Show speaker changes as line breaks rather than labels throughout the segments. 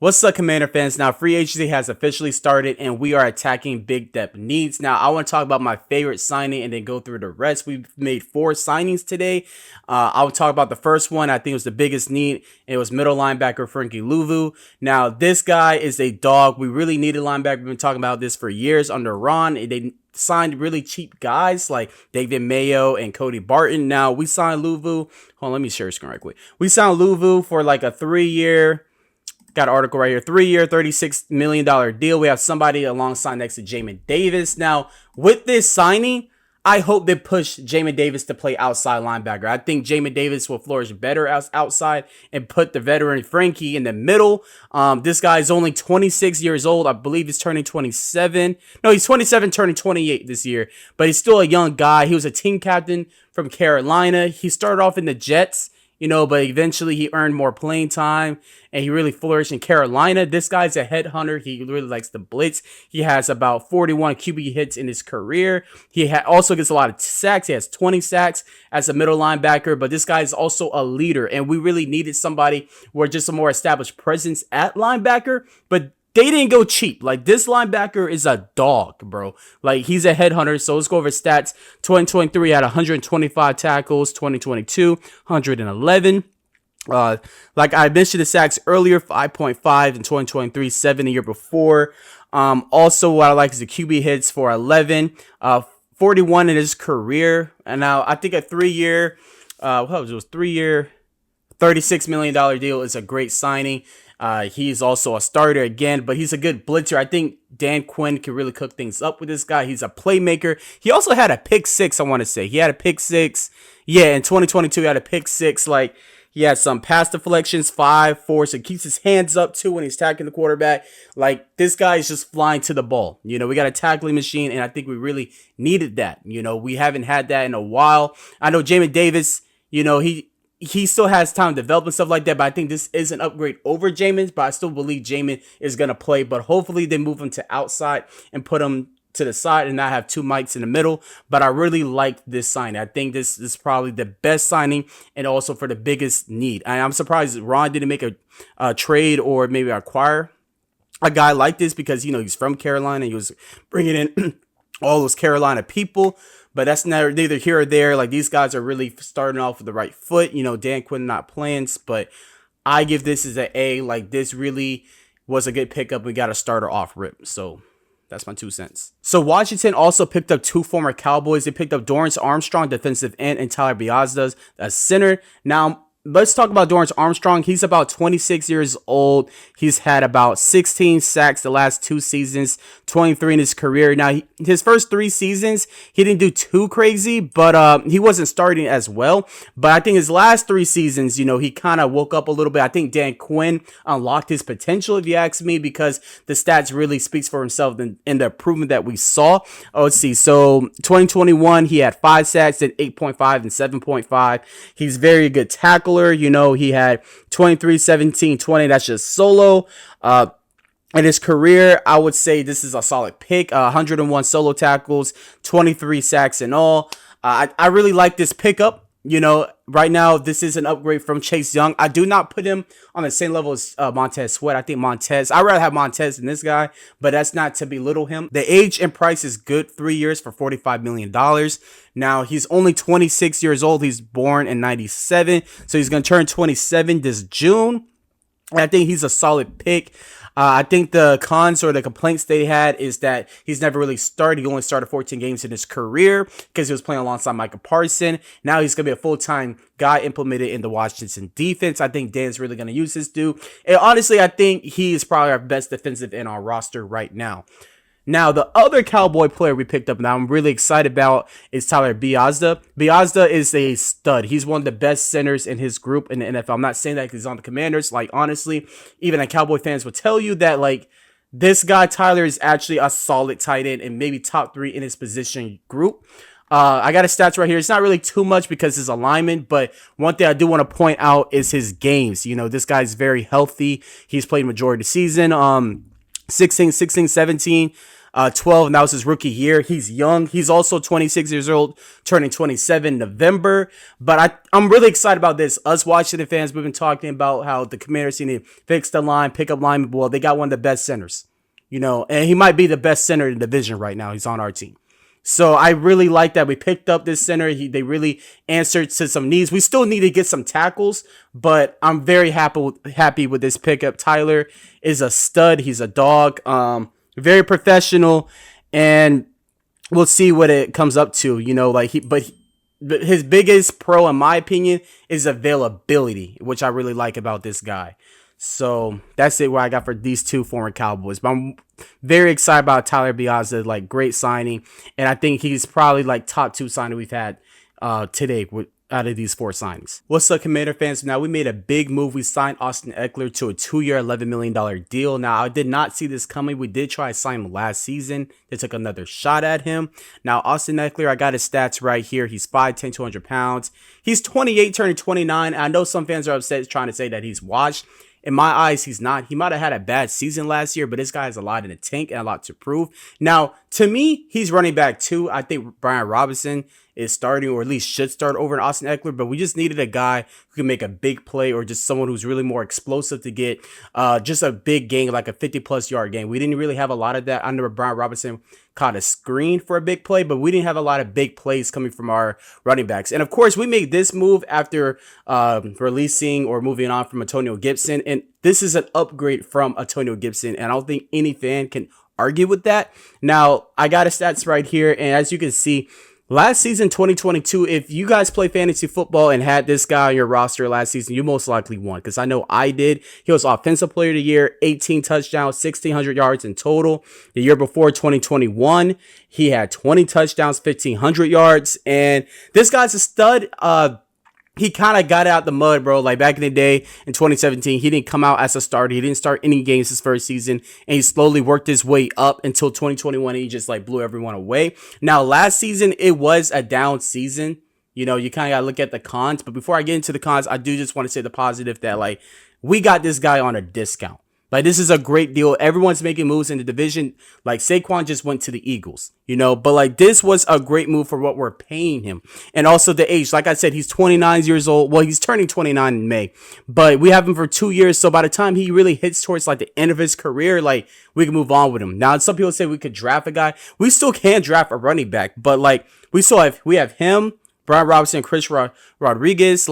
What's up, Commander fans? Now, free agency has officially started, and we are attacking big depth needs. Now, I want to talk about my favorite signing and then go through the rest. We've made 4 signings today. I'll talk about the first one. I think it was the biggest need. It was middle linebacker Frankie Luvu. Now, this guy is a dog. We really needed linebacker. We've been talking about this for years under Ron. They signed really cheap guys like David Mayo and Cody Barton. Now, we signed Luvu. Hold on, let me share your screen right quick. We signed Luvu for like a 3-year... Got an article right here. 3-year, $36 million deal. We have somebody alongside next to Jamin Davis. Now, with this signing, I hope they push Jamin Davis to play outside linebacker. I think Jamin Davis will flourish better outside and put the veteran Frankie in the middle. This guy is only 26 years old. I believe he's turning 27. No, he's 27, turning 28 this year. But he's still a young guy. He was a team captain from Carolina. He started off in the Jets, but eventually he earned more playing time and he really flourished in Carolina. This guy's a headhunter. He really likes the blitz. He has about 41 QB hits in his career. He also gets a lot of sacks. He has 20 sacks as a middle linebacker, but this guy is also a leader, and we really needed somebody with just a more established presence at linebacker, but they didn't go cheap. Like, this linebacker is a dog, bro. Like, he's a headhunter. So let's go over stats. 2023 had 125 tackles. 2022, 111. Like I mentioned the sacks earlier, 5.5 in 2023, 7 the year before. Also, what I like is the QB hits for 11, 41 in his career. And now I think a 3-year, $36 million deal is a great signing. He's also a starter again, but he's a good blitzer. I think Dan Quinn can really cook things up with this guy. He's a playmaker. He also had a pick 6, I want to say. He had a pick 6. Yeah, in 2022, he had a pick 6. Like, he had some pass deflections, 5, 4. So he keeps his hands up, too, when he's tackling the quarterback. Like, this guy is just flying to the ball. We got a tackling machine, and I think we really needed that. We haven't had that in a while. I know Jamin Davis, he still has time to develop and stuff like that, but I think this is an upgrade over Jamin, but I still believe Jamin is going to play, but hopefully they move him to outside and put him to the side and not have 2 mics in the middle. But I really like this signing. I think this is probably the best signing and also for the biggest need. And I'm surprised Ron didn't make a trade or maybe acquire a guy like this because, he's from Carolina. He was bringing in all those Carolina people. But that's neither here or there. Like, these guys are really starting off with the right foot. Dan Quinn not playing, but I give this as an A. Like, this really was a good pickup. We got a starter off rip. So that's my 2 cents. So Washington also picked up 2 former Cowboys. They picked up Dorance Armstrong, defensive end, and Tyler Biadasz, a center. Now, let's talk about Dorance Armstrong. He's about 26 years old. He's had about 16 sacks the last 2 seasons, 23 in his career. Now, his first 3 seasons, he didn't do too crazy, but he wasn't starting as well. But I think his last 3 seasons, he kind of woke up a little bit. I think Dan Quinn unlocked his potential, if you ask me, because the stats really speaks for himself in the improvement that we saw. Let's see. So 2021, he had 5 sacks, then 8.5 and 7.5. He's very good tackler. He had 23, 17, 20. That's just solo. In his career, I would say this is a solid pick. 101 solo tackles, 23 sacks in all. I really like this pickup. Right now, this is an upgrade from Chase Young. I do not put him on the same level as Montez Sweat. I think I'd rather have Montez than this guy, but that's not to belittle him. The age and price is good. 3 years for $45 million. Now, he's only 26 years old. He's born in 97, so he's going to turn 27 this June. And I think he's a solid pick. I think the cons or the complaints they had is that he's never really started. He only started 14 games in his career because he was playing alongside Micah Parsons. Now he's going to be a full-time guy implemented in the Washington defense. I think Dan's really going to use this dude. And honestly, I think he is probably our best defensive end on our roster right now. Now, the other Cowboy player we picked up that I'm really excited about is Tyler Biadasz. Biadasz is a stud. He's one of the best centers in his group in the NFL. I'm not saying that because he's on the Commanders. Like, honestly, even the Cowboy fans will tell you that, like, this guy, Tyler, is actually a solid tight end and maybe top 3 in his position group. I got his stats right here. It's not really too much because his alignment, but one thing I do want to point out is his games. This guy's very healthy. He's played majority of the season. 16, 17 12, and that was his rookie year. He's young. He's also 26 years old, turning 27 November. But I'm really excited about this. Us Washington fans, we've been talking about how the Commanders need to fix the line, pick up linemen. Well, they got one of the best centers, and he might be the best center in the division right now. He's on our team. So I really like that we picked up this center. They really answered to some needs. We still need to get some tackles, but I'm very happy with this pickup. Tyler is a stud. He's a dog. Very professional, and we'll see what it comes up to. But his biggest pro, in my opinion, is availability, which I really like about this guy. So that's it. What I got for these two former Cowboys. But I'm very excited about Tyler Biadasz. Great signing, and I think he's probably top 2 signing we've had today out of these 4 signings. What's up, Commander fans? Now, we made a big move. We signed Austin Ekeler to a 2-year, $11 million deal. Now, I did not see this coming. We did try to sign him last season. They took another shot at him. Now, Austin Ekeler, I got his stats right here. He's 5'10", 200 pounds. He's 28, turning 29. I know some fans are upset trying to say that he's washed. In my eyes, he's not. He might have had a bad season last year, but this guy has a lot in the tank and a lot to prove. Now, to me, he's running back 2. I think Brian Robinson is starting, or at least should start, over in Austin Ekeler, but we just needed a guy who can make a big play, or just someone who's really more explosive to get just a big game, like a 50-plus yard game. We didn't really have a lot of that. I know Brian Robinson caught a screen for a big play, but we didn't have a lot of big plays coming from our running backs. And of course, we made this move after releasing or moving on from Antonio Gibson, and this is an upgrade from Antonio Gibson, and I don't think any fan can argue with that. Now, I got his stats right here, and as you can see, last season, 2022, if you guys play fantasy football and had this guy on your roster last season, you most likely won, because I know I did. He was Offensive Player of the Year, 18 touchdowns, 1,600 yards in total. The year before, 2021, he had 20 touchdowns, 1,500 yards, and this guy's a stud. He kind of got out the mud, bro. Back in the day in 2017, he didn't come out as a starter. He didn't start any games his first season, and he slowly worked his way up until 2021, and he just blew everyone away. Now, last season, it was a down season. You kind of got to look at the cons, but before I get into the cons, I do just want to say the positive that, we got this guy on a discount. This is a great deal. Everyone's making moves in the division. Saquon just went to the Eagles, but this was a great move for what we're paying him. And also the age, like I said, he's 29 years old. Well, he's turning 29 in May, but we have him for 2 years. So by the time he really hits towards the end of his career, we can move on with him. Now, some people say we could draft a guy. We still can draft a running back, but we have him, Brian Robinson, Chris Rodriguez,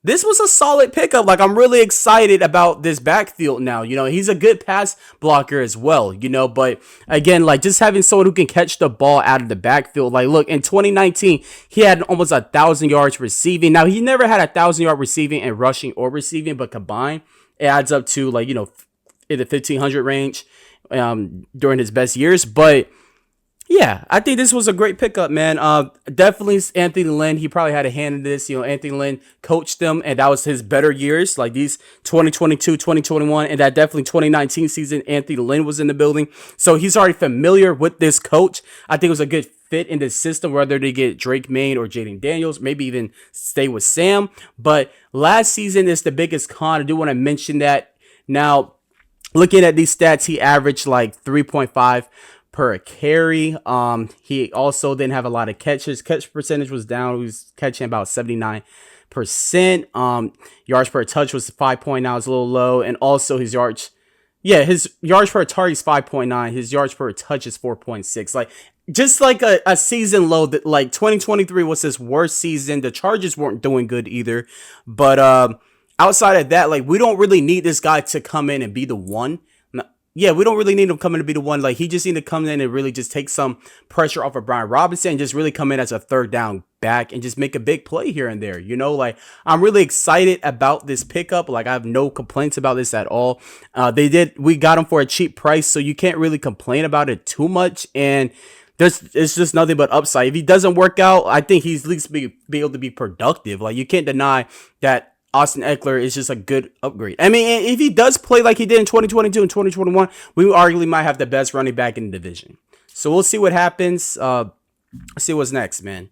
this was a solid pickup. I'm really excited about this backfield now. He's a good pass blocker as well, but again, just having someone who can catch the ball out of the backfield. Look, in 2019, he had almost 1,000 yards receiving. Now, he never had 1,000-yard receiving and rushing or receiving, but combined, it adds up to in the 1,500 range during his best years. But yeah, I think this was a great pickup, man. Definitely Anthony Lynn. He probably had a hand in this. Anthony Lynn coached them, and that was his better years, these 2022, 2021, and that definitely 2019 season, Anthony Lynn was in the building. So he's already familiar with this coach. I think it was a good fit in the system, whether they get Drake Maye or Jaden Daniels, maybe even stay with Sam. But last season is the biggest con. I do want to mention that. Now, looking at these stats, he averaged 3.5 per carry. He also didn't have a lot of catches. Catch percentage was down. He was catching about 79%. Yards per touch was 5.9. It's a little low. And also his yards per target is 5.9. His yards per touch is 4.6. Just a season low that 2023 was his worst season. The Chargers weren't doing good either. But outside of that, we don't really need this guy to come in and be the one. Yeah, we don't really need him coming to be the one. He just need to come in and really just take some pressure off of Brian Robinson and just really come in as a third down back and just make a big play here and there. I'm really excited about this pickup. I have no complaints about this at all. We got him for a cheap price, so you can't really complain about it too much. And it's just nothing but upside. If he doesn't work out, I think he's at least be able to be productive. You can't deny that Austin Ekeler is just a good upgrade. I mean, if he does play like he did in 2022 and 2021, we arguably might have the best running back in the division. So we'll see what happens. See what's next, man.